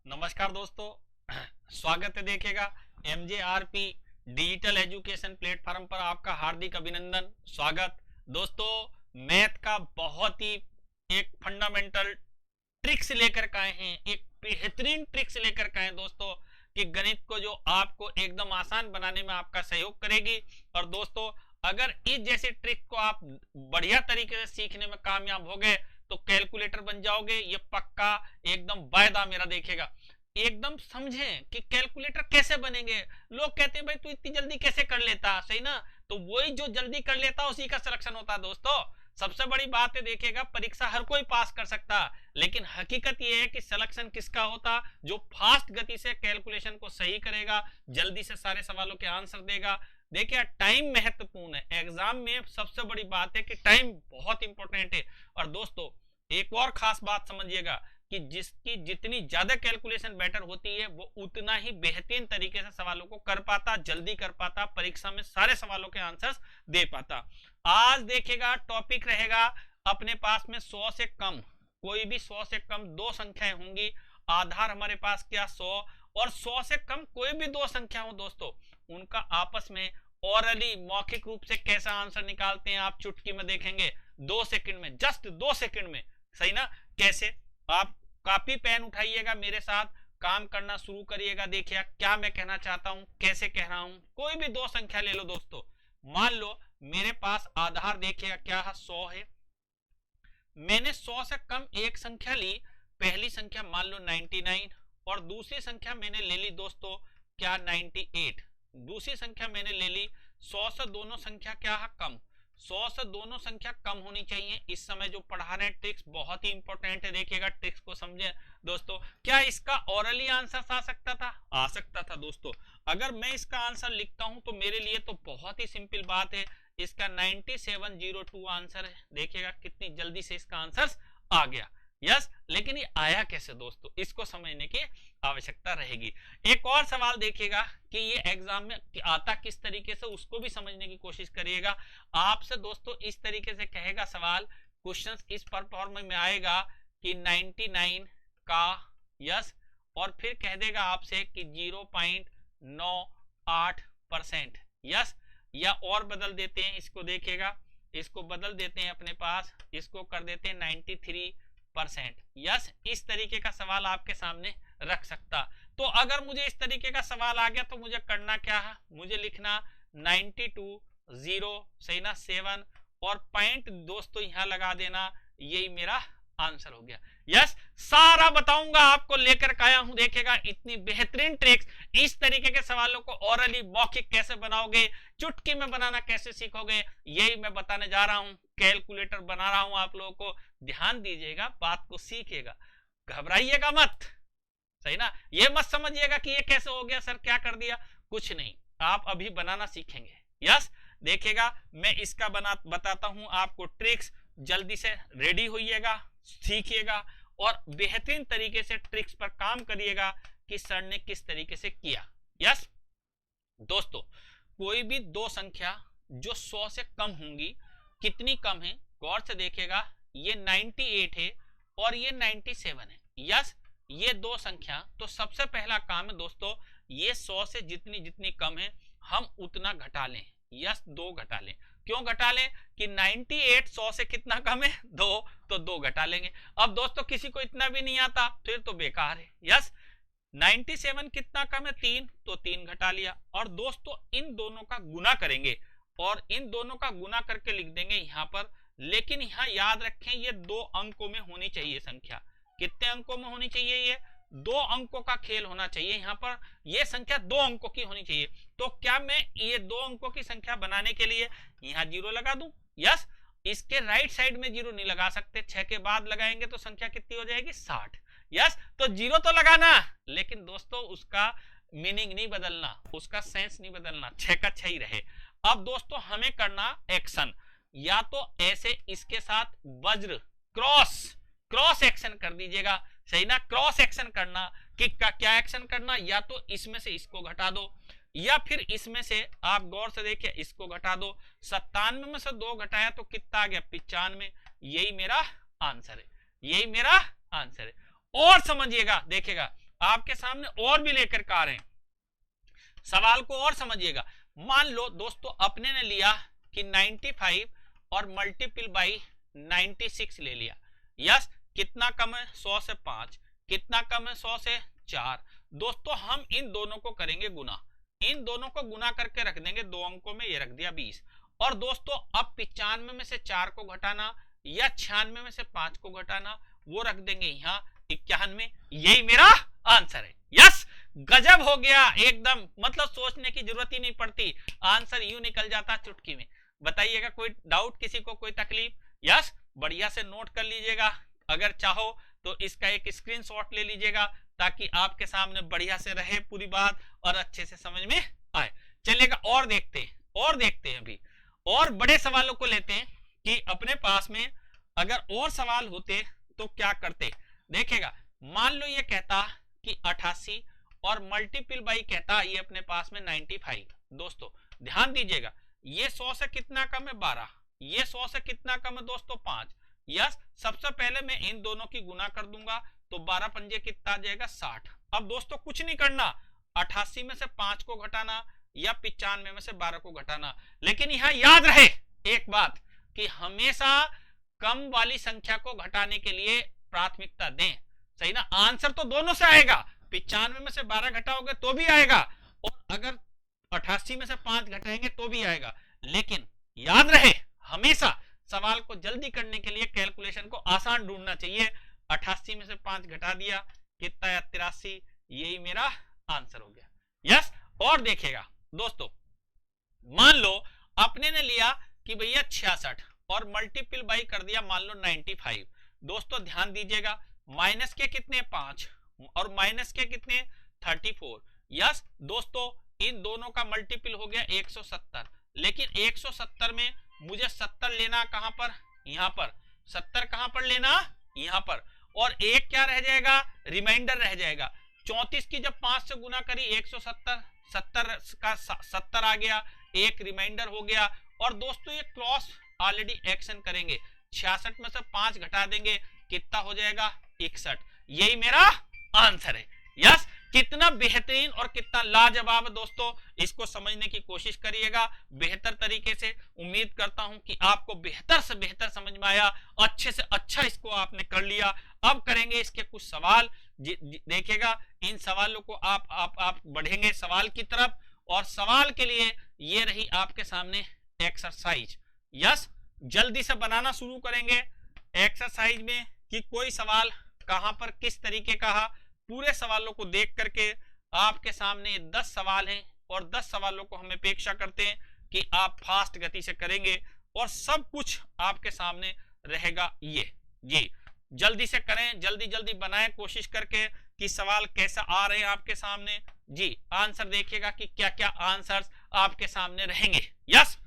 नमस्कार दोस्तों, स्वागत है। देखिएगा एमजेआरपी डिजिटल एजुकेशन प्लेटफॉर्म पर आपका हार्दिक अभिनंदन, स्वागत। दोस्तों, मैथ का बहुत ही एक फंडामेंटल ट्रिक्स लेकर के आए हैं, एक बेहतरीन ट्रिक्स लेकर के आए हैं दोस्तों, कि गणित को जो आपको एकदम आसान बनाने में आपका सहयोग करेगी। और दोस्तों, अगर इस जैसे ट्रिक को आप बढ़िया तरीके से सीखने में कामयाब हो गए तो कैलकुलेटर बन जाओगे, ये पक्का एकदम वायदा मेरा। देखिएगा, एकदम समझें कि कैलकुलेटर कैसे बनेंगे। लोग कहते हैं भाई तू इतनी जल्दी कैसे कर लेता, सही ना? तो वही जो जल्दी कर लेता उसी का सिलेक्शन होता है दोस्तों। सबसे बड़ी बात है, देखिएगा, परीक्षा हर कोई पास कर सकता, लेकिन हकीकत यह है कि सिलेक्शन किसका होता? जो फास्ट गति से कैलकुलेशन को सही करेगा, जल्दी से सारे सवालों के आंसर देगा। देखिए, टाइम महत्वपूर्ण है एग्जाम में। सबसे बड़ी बात है कि टाइम बहुत इंपॉर्टेंट है। और दोस्तों, एक और खास बात समझिएगा कि जिसकी जितनी ज्यादा कैलकुलेशन बेटर होती है वो उतना ही बेहतरीन तरीके से सवालों को कर पाता, जल्दी कर पाता, परीक्षा में सारे सवालों के आंसर्स दे पाता। आज देखिएगा टॉपिक रहेगा अपने पास में 100 से कम, कोई भी 100 से कम दो संख्याएं होंगी। आधार हमारे पास क्या 100, और 100 से कम कोई भी दो संख्या हो दोस्तों, उनका आपस में ओरली मौखिक रूप से कैसा आंसर निकालते हैं आप चुटकी में देखेंगे। 2 सेकंड में, जस्ट 2 सेकंड में, सही ना? कैसे? आप कॉपी पेन उठाइएगा, मेरे साथ काम करना शुरू करिएगा। देखिए क्या मैं कहना चाहता हूं, कैसे कह रहा हूं। कोई भी दो संख्या ले लो दोस्तों। मान लो मेरे पास आधार देखिएगा क्या है, 100 है। मैंने 100 से कम एक संख्या ली। पहली संख्या मान लो 99, और दूसरी संख्या मैंने ले ली दोस्तों क्या, 98। दूसरी संख्या मैंने ले ली। 100 से दोनों संख्या क्या है, कम। 100 से दोनों संख्या कम होनी चाहिए। इस समय जो पढ़ा रहे हैं ट्रिक्स बहुत ही इंपॉर्टेंट है, देखिएगा ट्रिक्स को समझे दोस्तों। क्या इसका ओरली आंसर आ सकता था? आ सकता था दोस्तों। अगर मैं इसका आंसर लिखता हूं तो मेरे लिए तो बहुत ही सिंपल बात है, इसका 9702 आंसर है। देखिएगा कितनी जल्दी से इसका आंसर आ गया। यस, लेकिन ये आया कैसे दोस्तों, इसको समझने की आवश्यकता रहेगी। एक और सवाल देखिएगा कि ये एग्जाम में आता किस तरीके से, उसको भी समझने की कोशिश करिएगा। आपसे दोस्तों इस तरीके से कहेगा सवाल, क्वेश्चंस इस फॉर्म में आएगा कि 99 का, यस, और फिर कह देगा आपसे कि 0.98%, यस, या और बदल देते हैं इसको। देखिएगा, इसको बदल देते हैं अपने पास, इसको कर देते हैं 93%, यस। इस तरीके का सवाल आपके सामने रख सकता। तो अगर मुझे इस तरीके का सवाल आ गया तो मुझे करना क्या है, मुझे लिखना 92 0, सही ना, 7, और पॉइंट दोस्तों यहां लगा देना। यही मेरा आंसर हो गया। यस, सारा बताऊंगा आपको, लेकर के आया हूं। देखेगा इतनी बेहतरीन ट्रिक्स, इस तरीके के सवालों को ओरली मौखिक कैसे बनाओगे, चुटकी में बनाना कैसे सीखोगे, यही मैं बताने जा रहा हूं। कैलकुलेटर बना रहा हूं आप लोगों को, ध्यान दीजिएगा, बात को सीखिएगा, घबराइएगा मत, सही ना? ये मत समझिएगा कि ये कैसे हो गया सर, क्या कर दिया, कुछ नहीं, आप अभी बनाना सीखेंगे। यस, देखिएगा मैं इसका बताता हूं आपको ट्रिक्स। जल्दी से रेडी होइएगा, सीखिएगा, और बेहतरीन तरीके से ट्रिक्स पर काम करिएगा कि सर ने किस तरीके से किया। यस दोस्तों, कोई भी दो संख्या जो 100 से कम होंगी, कितनी कम है गौर से देखिएगा। ये 98 है और ये 97 है। यस, ये दो संख्या, तो सबसे पहला काम है दोस्तों, ये 100 से जितनी जितनी कम है हम उतना घटा लें। यस, 2 घटा लें। क्यों घटा लें कि 98 100 से कितना कम है, 2, तो 2 घटा लेंगे। अब दोस्तों किसी को इतना भी नहीं आता फिर तो बेकार है। यस, 97 कितना कम है, 3, तो 3 घटा लिया। और दोस्तों इन दोनों का गुना करेंगे, और इन दोनों का गुना करके लिख देंगे यहां पर। लेकिन यहां याद रखें, ये 2 अंकों में होनी चाहिए संख्या। कितने अंकों में होनी चाहिए? ये 2 अंकों का खेल होना चाहिए यहाँ पर। ये संख्या 2 अंकों की होनी चाहिए। तो क्या मैं ये 2 अंकों की संख्या बनाने के लिए यहाँ 0 लगा दूं? यस, इसके राइट साइड में 0 नहीं लगा सकते, 6 के बाद लगाएंगे तो संख्या कितनी हो जाएगी, 60। यस, तो 0 तो लगाना, लेकिन दोस्तों उसका मीनिंग नहीं बदलना, उसका सेंस नहीं बदलना, 6 का 6 ही रहे। अब दोस्तों हमें करना एक्शन, या तो ऐसे इसके साथ वज्र क्रॉस एक्शन कर दीजिएगा, सही ना? क्रॉस एक्शन करना कि क्या एक्शन करना, या तो इसमें से इसको घटा दो, या फिर इसमें से आप गौर से देखिए इसको घटा दो। 97 में से 2 घटाया तो कितना आ गया, 95। यही मेरा आंसर है, यही मेरा आंसर है। और समझिएगा, देखिएगा आपके सामने और भी लेकर के आ रहे हैं, सवाल को और समझिएगा। मान लो दोस्तों अपने ने लिया कि 95 और मल्टीपल बाई 96 ले लिया। यस, कितना कम है 100 से 5, कितना कम है 100 से 4। दोस्तों हम इन दोनों को करेंगे गुना, इन दोनों को गुना करके रख देंगे 2 अंकों में, ये रख दिया 20। और दोस्तों अब 95 में से 4 को घटाना या 96 में से 5 को घटाना, वो रख देंगे यहाँ 51 में। यही मेरा आंसर है। यस, गजब हो गया एकदम, मतलब सोचने की जरूरत ही नहीं पड़ती, आंसर यूं निकल जाता चुटकी में। बताइएगा कोई डाउट, किसी को कोई तकलीफ? यस, बढ़िया से नोट कर लीजिएगा, अगर चाहो तो इसका एक स्क्रीनशॉट ले लीजिएगा ताकि आपके सामने बढ़िया से रहे पूरी बात और अच्छे से समझ में आए। चलिएगा और देखते हैं अभी और बड़े सवालों को लेते हैं कि अपने पास में अगर और सवाल होते तो क्या करते। देखिएगा, मान लो ये कहता कि 88 और मल्टीपल बाई कहता ये अपने पास में 95। दोस्तों ध्यान दीजिएगा, ये 100 से कितना कम है 12, ये 100 से कितना कम है दोस्तों 5। यस, सबसे पहले मैं इन दोनों की गुना कर दूंगा तो 12 पंजे कितना आ जाएगा 60। अब दोस्तों कुछ नहीं करना, 88 में से 5 को घटाना या 95 में से 12 को घटाना। लेकिन यहाँ याद रहे एक बात कि हमेशा कम वाली संख्या को घटाने के लिए प्राथमिकता दें, सही ना। आंसर तो दोनों से आएगा, 95 में से 12 घटाओगे तो भी आएगा और अगर 88 में से 5 घटाएंगे तो भी आएगा। लेकिन याद रहे हमेशा सवाल को जल्दी करने के लिए कैलकुलेशन को आसान ढूंढना चाहिए। 88 में से 5 घटा दिया कितना है 83, यही मेरा आंसर हो गया। यस, और देखिएगा दोस्तों, मान लो अपने ने लिया कि भैया 66 और मल्टीपल बाई कर दिया मान लो 95। दोस्तों ध्यान दीजिएगा, माइनस के कितने 5 और माइनस के कितने 34। यस दोस्तों, इन दोनों का मल्टीपल हो गया 170, लेकिन 170 में मुझे 70 लेना कहां पर, यहां पर। 70 कहां पर लेना, यहां पर। और एक क्या रह जाएगा, रिमाइंडर रह जाएगा। 34 की जब 5 से गुना करी 170, 70 का 70 आ गया, एक रिमाइंडर हो गया। और दोस्तों ये क्रॉस ऑलरेडी एक्शन करेंगे, 66 में से 5 घटा देंगे कितना हो जाएगा 61। यही मेरा आंसर है। यस, कितना बेहतरीन और कितना लाजवाब दोस्तों, इसको समझने की कोशिश करिएगा बेहतर तरीके से। उम्मीद करता हूं कि आपको बेहतर से बेहतर समझ में आया, अच्छे से अच्छा इसको आपने कर लिया। अब करेंगे इसके कुछ सवाल, देखिएगा इन सवालों को आप बढ़ेंगे सवाल की तरफ। और सवाल के लिए ये रही आपके सामने एक्सरसाइज। यस, जल्दी से बनाना शुरू करेंगे एक्सरसाइज में कि कोई सवाल कहां पर किस तरीके का है। पूरे सवालों को देख करके आपके सामने 10 सवाल हैं और 10 सवालों को हम अपेक्षा करते हैं कि आप फास्ट गति से करेंगे और सब कुछ आपके सामने रहेगा। ये जी जल्दी से करें, जल्दी जल्दी बनाएं कोशिश करके कि सवाल कैसा आ रहे हैं आपके सामने। जी आंसर देखिएगा कि क्या क्या आंसर्स आपके सामने रहेंगे। यस,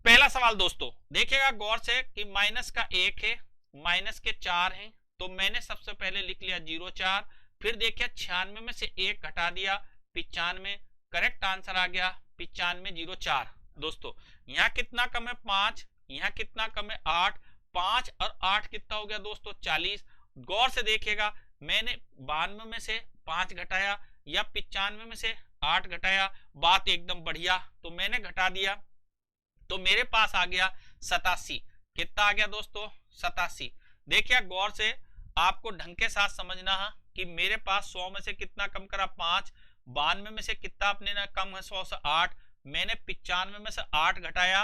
पहला सवाल दोस्तों देखिएगा गौर से कि माइनस का 1 है, माइनस के 4 हैं, तो मैंने सबसे पहले लिख लिया 04। फिर देखिए 96 में से 1 घटा दिया 95, करेक्ट आंसर आ गया 95 04। दोस्तों यहाँ कितना कम है 5, यहाँ कितना कम है 8, 5 और 8 कितना हो गया दोस्तों 40। गौर से देखिएगा मैंने 92 में से 5 घटाया या 95 में से 8 घटाया, बात एकदम बढ़िया। तो मैंने घटा दिया तो मेरे पास आ गया 87। कितना आ गया दोस्तों 87। देखिए गौर से आपको ढंग के साथ समझना है कि मेरे पास 100 में से कितना कम करा 5, 92 में से कितना अपने ना कम है 100 से 8, मैंने 95 में से 8 घटाया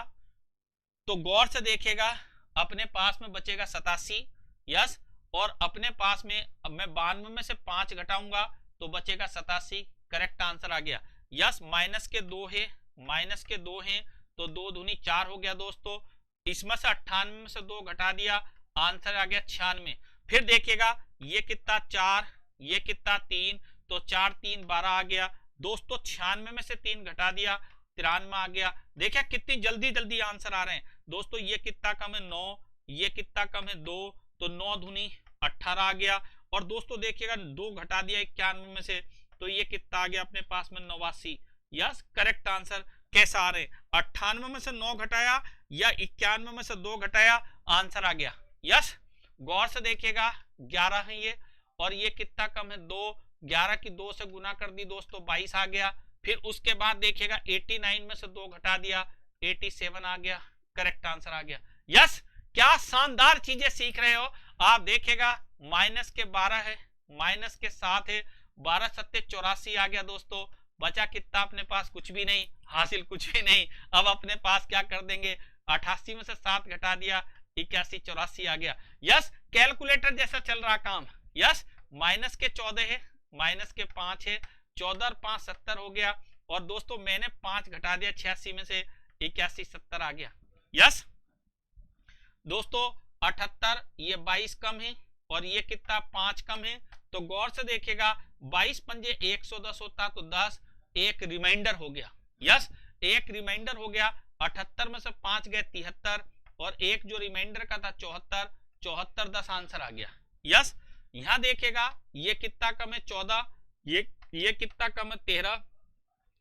तो गौर से देखिएगा अपने पास में बचेगा 87। यस, और अपने पास में अब मैं 92 में से 5 घटाऊंगा तो बचेगा 87, करेक्ट आंसर आ गया। यस, माइनस के 2 है, माइनस के 2 हैं तो 2 दूनी 4 हो गया दोस्तों। इसमें से 98 में से 2 घटा दिया, आंसर आ गया 96। फिर देखिएगा ये कितना 4, ये कितना 3, तो 4 3 12 आ गया दोस्तों। 96 में से 3 घटा दिया 93 आ गया। देखिए कितनी जल्दी जल्दी आंसर आ रहे हैं दोस्तों। ये कितना कम है 9, ये कितना कम है 2, तो 9 दूनी 18 आ गया। और दोस्तों देखिएगा 2 घटा दिया 91 में से तो ये कितना आ गया अपने पास में 89। यस, करेक्ट आंसर कैसा आ रहे हैं 98 में से 9 घटाया या 91 में से 2 घटाया, आंसर आ गया। यस, गौर से देखिएगा 11 है ये और ये कितना कम है 2, 11 की 2 से गुना कर दी दोस्तों, 22 आ गया। फिर उसके बाद देखिएगा 89 में से 2 घटा दिया, 87 आ गया, करेक्ट आंसर आ गया। यस, क्या शानदार चीजें सीख रहे हो आप। देखिएगा माइनस के 12 है, माइनस के 7 है, 12 सत्ते 84 आ गया दोस्तों। बचा कितना अपने पास? कुछ भी नहीं, हासिल कुछ भी नहीं। अब अपने पास क्या कर देंगे, 88 में से 7 घटा दिया, 81 84 आ गया। यस, कैलकुलेटर जैसा चल रहा काम। यस, माइनस के 14 है, माइनस के 5 है, 14 और 5 70 हो गया। और दोस्तों मैंने 5 घटा दिया 86 में से, 81 70 आ गया। यस दोस्तों 78, ये 22 कम है और ये कितना 5 कम है। तो गौर से देखिएगा 22 पंजे 110 होता तो 10, एक रिमाइंडर हो गया। यस, एक रिमाइंडर हो गया। 78 में से 5 गए 73 और एक जो रिमाइंडर का था 74, 74 10 आंसर आ गया। यस, यहां देखिएगा ये कितना कम है 14, ये कितना कम है 13।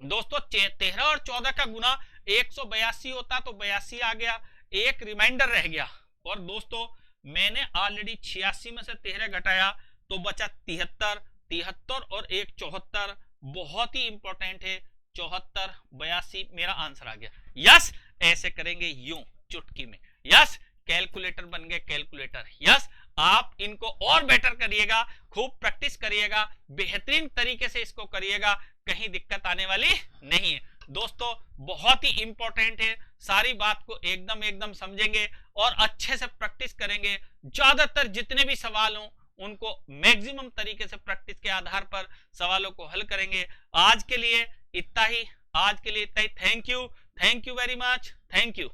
दोस्तों 13 और 14 का गुना 182 होता तो 82 आ गया, एक रिमाइंडर रह गया। और दोस्तों मैंने ऑलरेडी 86 में से 13 घटाया तो बचा 73, 73 और एक 74, बहुत ही इंपॉर्टेंट है 74 82 मेरा आंसर आ गया। यस, ऐसे करेंगे यूं चुटकी में। यस, कैलकुलेटर बन गए कैलकुलेटर। यस, आप इनको और बेटर करिएगा, खूब प्रैक्टिस करिएगा, बेहतरीन तरीके से इसको करिएगा, कहीं दिक्कत आने वाली नहीं है। दोस्तों बहुत ही इंपॉर्टेंट है, सारी बात को एकदम समझेंगे और अच्छे से प्रैक्टिस करेंगे। ज्यादातर जितने भी सवाल हों उनको मैक्सिमम तरीके से प्रैक्टिस के आधार पर सवालों को हल करेंगे। आज के लिए इतना ही, आज के लिए इतना ही। Thank you very much, thank you.